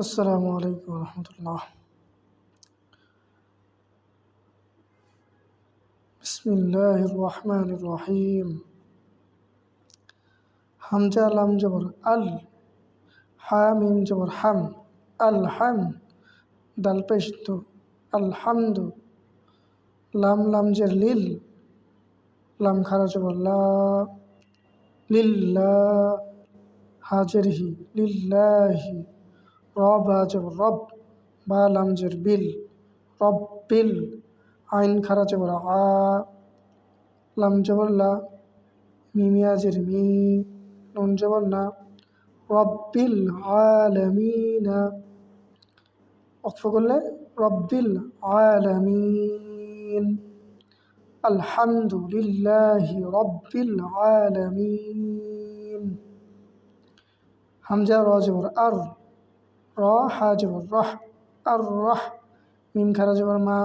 আসসালামু আলাইকুম রহমতুল্লাহ। বিসমিল্লাহির রহমানির রহিম। হামজা লাম জবর আল, হা মিম জবর হাম, আল হাম, দাল পেশ দু, আলহামদু, লাম জের লিল, লাম খারা জবর লা, লিল্লাহ, হাজের হি, লিল্লাহি, র বা জবর রব, বা লাম জের বিল, রব্বিল, আইন খারা জবর আ, লাম জবর লা, মিমিয়া জের মি, নুন জবর না, রব্বিল আলামিনা, ওয়াকফ করলে রব্বিল আলামিন, আলহামদুলিল্লাহি রব্বিল আলামিন। হামজা র জবর আর, র হা জবর রহ, আর রহ, মিম খারা জবর মা,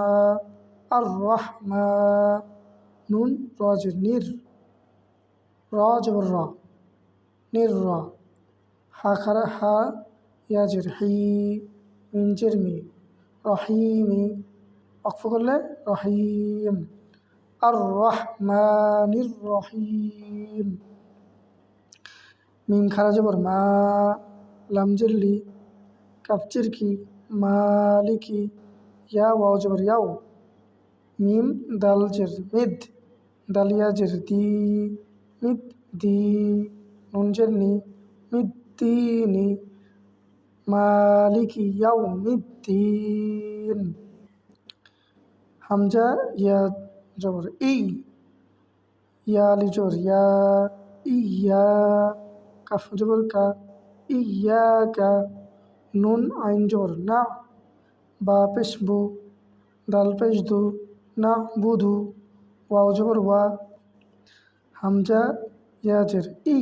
আর রহ মা, নুন র জের নির, র জবর র, নির র, হা খারা হা, ইয়া জের হি, মিম জের মি, রহিমি, ওয়াকফ করলে রহিম, আর রহমানির রহিম। মিম খারা জবর মা, লাম জের লি, কাফ জের কি, মালিকি, ইয়া ওয়াও জবর ইয়াও, মিম দাল জের মিদ, দালিয়া জের দি, মিদ দি, নুন জের নি, মিদ্দিনি, মালিকি ইয়াউমিদ্দিন। হামজা ইয়া জবর ই, ইয়া আলিফ জবর ইয়া, ইয়া, কাফ জবর কা, ইয়াকা, নুন আইন জবর না, বা পেশ বু, দাল পেশ দু, না বুধু, ওয়াও জবর ওয়া। হামজা ইয়া জের ই,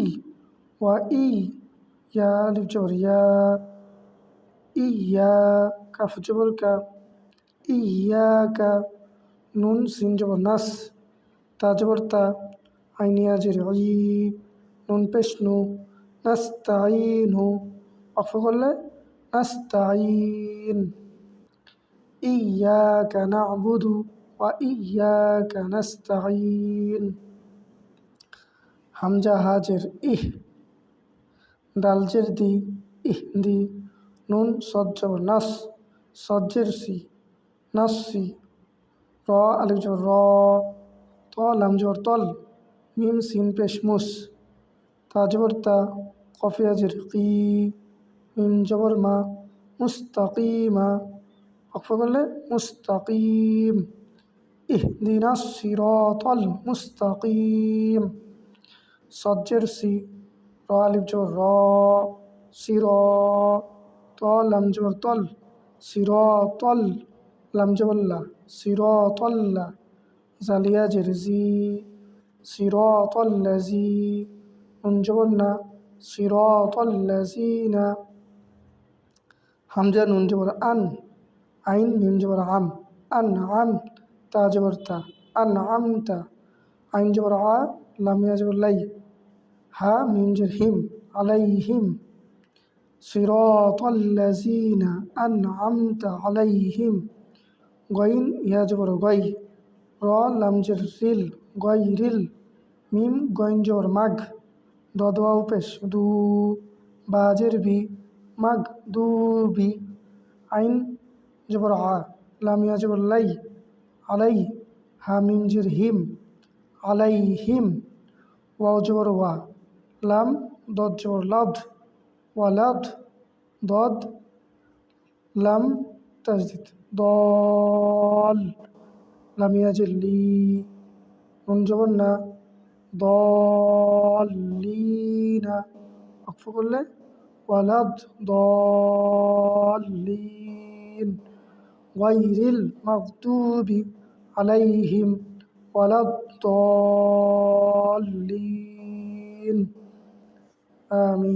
ওয়া ই, ইয়া আলিফ জবর ইয়া, ইয়া, কাফ জবর কা, ইয়াকা, নুন সিন জবর নাস, তা জবর তা, আইনিয়া জের ই, নুন পেশ নু, নাস্তাইনু, ওয়াকফ করলে নাস্তাইন, ইয়াকা না'বুদু ওয়া ইয়াকা নাস্তাইন। হামজা হা জের ইহ, দাল জের দি, ইহদি, নুন সদ জবর নাস, সদ জের সি, নাসি, র আলিফ জবর র, ত লাম জবর তল, মিম সিন পেশ মুস, তা জবর তা, কফিয়া জের কি, মিম জবর মা, মুস্তাকিমা, ওয়াকফ করলে মুস্তাকিম, ইহদিনাস সিরাতাল মুস্তাকিম। সদ জের সি, র আলিফ জবর র, সির, ত লাম জবর তল, সিরাতাল, লাম জবর লা, সিরাতাল্লা, জালিয়া জের জি, সিরাতাল্লাজি, নুন জবর না, সিরাতাল্লাজিনা। হামজা নুন জবর আন, আইন মিম জবর আম, আন আম, তা জবর তা, আন আমতা, আইন জবর আ, লামিয়া জবর লাই, হা মিম জের হিম, আলাইহিম, সিরাতাল্লাজিনা আনআমতা আলাইহিম। গইন ইয়া জবর গই, র লাম জের রিল, গইরিল, মিম গইন জবর মাগ, দদ ওয়াও পেশ দু, বা জের বি, মাগ দু বি, আইন জবর আ, লামিয়া জবর লাই, আলাই, হা মিম জের হিম, আলাইহিম, ওয়াও জবর ওয়া, লাম দদ জবর লাদ, ওয়ালাদ, দদ লাম তাজদিদ, দল, লামিয়া জের লি, নুন জবর না, দলিনা, ওয়াকফ করলে ওয়ালাদ দলিন, গায়রিল মাগদুবি আলাইহিম ওয়ালাদ দলিন। আমিন।